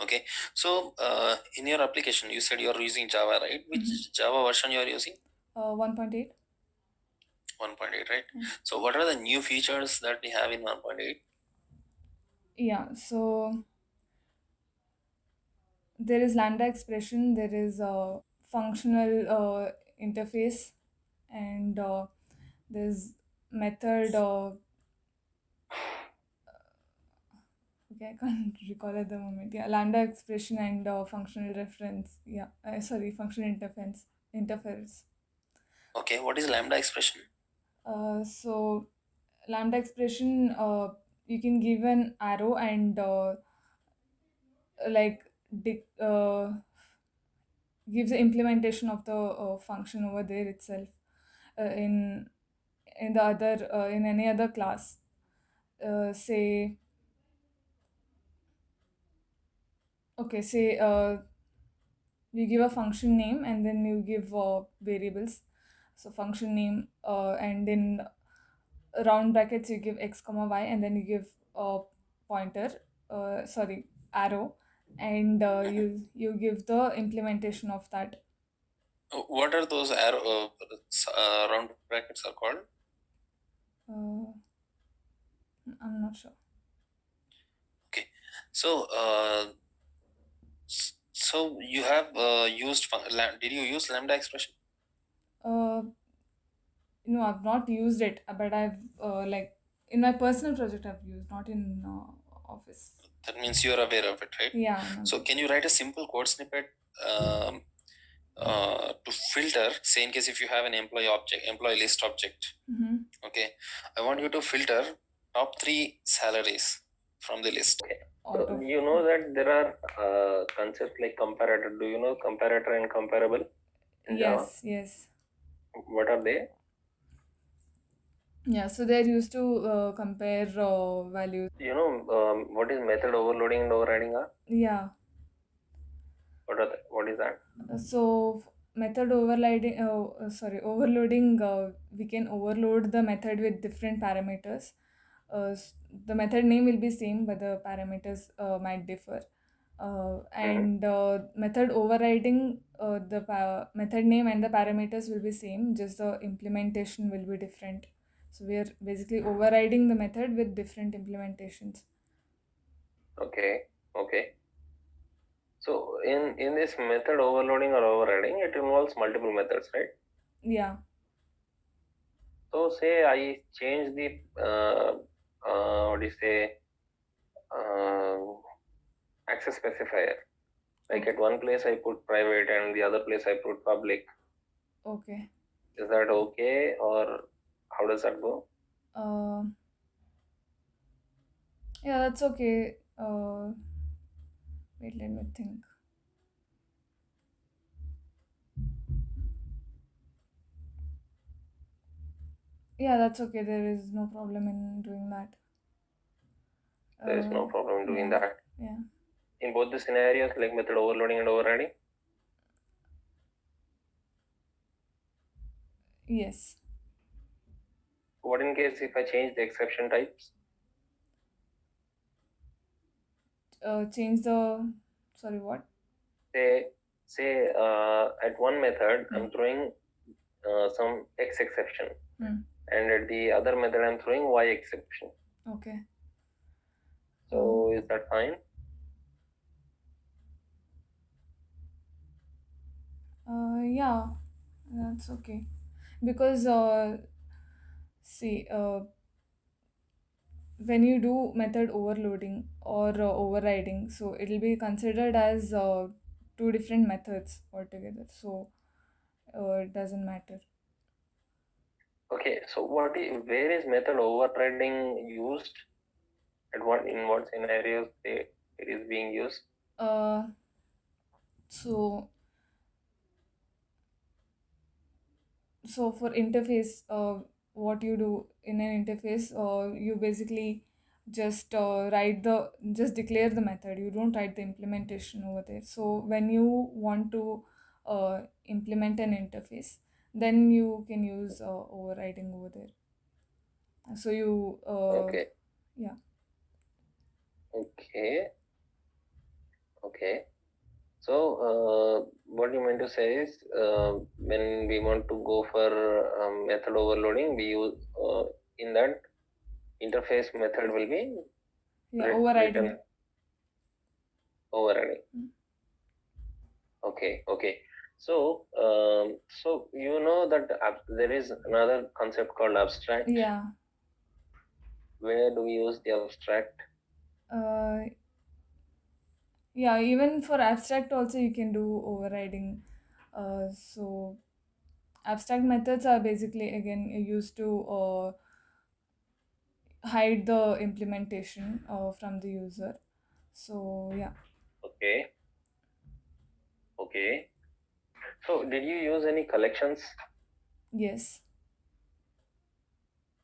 Okay. So in your application, you said you're using Java, right? Which Java version you are using? 1.8. 1.8, right? So what are the new features that we have in 1.8? Yeah, so there is lambda expression, there is a functional interface, and there's method. Okay, I can't recall at the moment. Yeah, lambda expression and functional reference. Yeah, sorry, functional interface. Okay, what is lambda expression? So lambda expression, you can give an arrow and like gives the implementation of the function over there itself in the other in any other class. Say okay, say you give a function name and then you give variables. So function name and in round brackets you give x comma y and then you give a pointer, sorry, arrow, and you give the implementation of that. What are those arrow round brackets are called? uh, I'm not sure. Okay. So so you have used did you use lambda expression? uh, no, I've not used it, but I've like in my personal project I've used, not in office. That means you're aware of it, right? Yeah, I'm So aware. can you write a simple code snippet to filter, say in case if you have an employee list object. Mm-hmm. Okay, I want you to filter top 3 salaries from the list. Okay. Out So of you know that there are concepts like comparator. Do you know comparator and comparable in Java? yes, yes. What are they? Yeah, so they're used to compare values. You know what is method overloading and overriding are? Yeah. What is that? So method overloading, overloading. We can overload the method with different parameters. The method name will be same, but the parameters might differ. And method overriding, the method name and the parameters will be same, just the implementation will be different. So we are basically overriding the method with different implementations. Okay. Okay. So in this method overloading or overriding, it involves multiple methods, right? Yeah. So say I change the what do you say uh, access specifier. Like at one place I put private and the other place I put public. Okay. Is that okay or how does that go? Uh, yeah, that's okay. Wait, let me think. Yeah, that's okay. There is no problem in doing that. There is no problem doing Yeah, that. yeah. In both the scenarios, like method overloading and overriding. Yes. What in case if I change the exception types? Change the. Sorry, what? Say at one method I'm throwing some X exception, and at the other method I'm throwing Y exception. Okay. So is that fine? Yeah, that's okay. Because see, when you do method overloading or overriding, so it'll be considered as two different methods altogether. So it doesn't matter. Okay, so where is method overriding used? In what scenarios it is being used? Uh, so so for interface, what you do in an interface, you basically just declare the method. You don't write the implementation over there. So when you want to implement an interface, then you can use overriding over there. So you Okay. yeah. Okay. Okay. So, what you meant to say is, when we want to go for method overloading, we use in that interface method will be Yeah, written overriding. overriding. Mm. Okay. So, so you know that there is another concept called abstract. Yeah. Where do we use the abstract? Yeah, even for abstract also you can do overriding. So abstract methods are basically again used to hide the implementation from the user. So yeah. Okay. So, did you use any collections? Yes.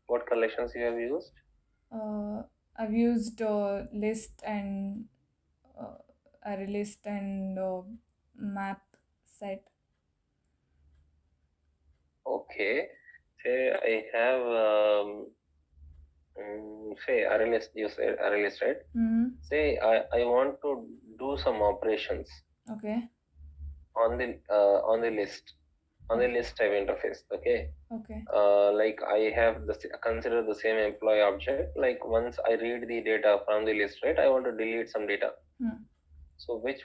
What collections you have used? I've used list and uh, array list and map set. Okay. Say I have say array list. You said array list, right? Mm-hmm. Say I want to do some operations Okay. on the list type interface. Okay. Okay. Like I have consider the same employee object. Like once I read the data from the list, right? I want to delete some data. Hmm. So which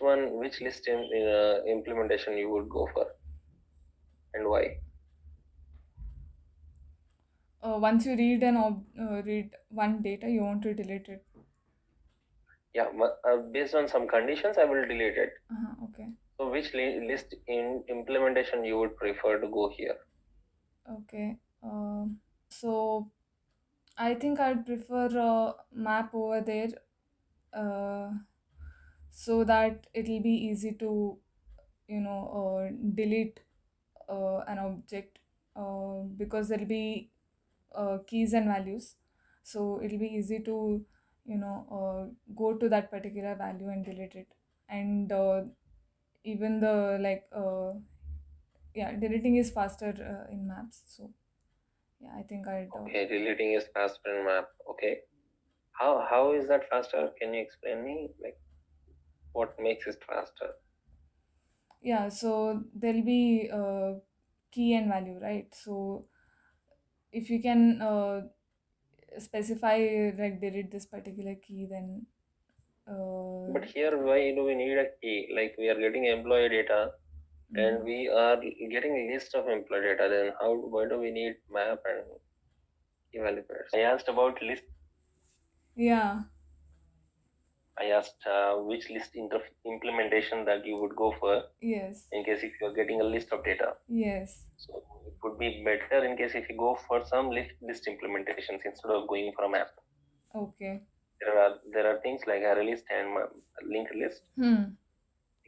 list implementation you would go for, and why? Once you read one data, you want to delete it. Yeah, based on some conditions, I will delete it. Okay. So which list in implementation you would prefer to go here? Okay. So I think I'd prefer map over there, uh, so that it'll be easy to delete an object, because there'll be keys and values, so it'll be easy to go to that particular value and delete it. And even the yeah, deleting is faster in maps. So yeah, I think I'd Okay, deleting is faster in map. Okay, how is that faster? Can you explain me like what makes it faster? yeah, so there'll be key and value, right? So if you can specify like delete this particular key, then But here, why do we need a key? Like we are getting employee data, and we are getting a list of employee data. Then why do we need map and key value pairs? I asked about list. yeah. I asked which list implementation that you would go for. Yes. In case if you are getting a list of data. Yes. So it would be better in case if you go for some list implementations instead of going for a map. Okay. There are things like array list and linked list. You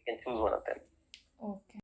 can choose one of them. Okay.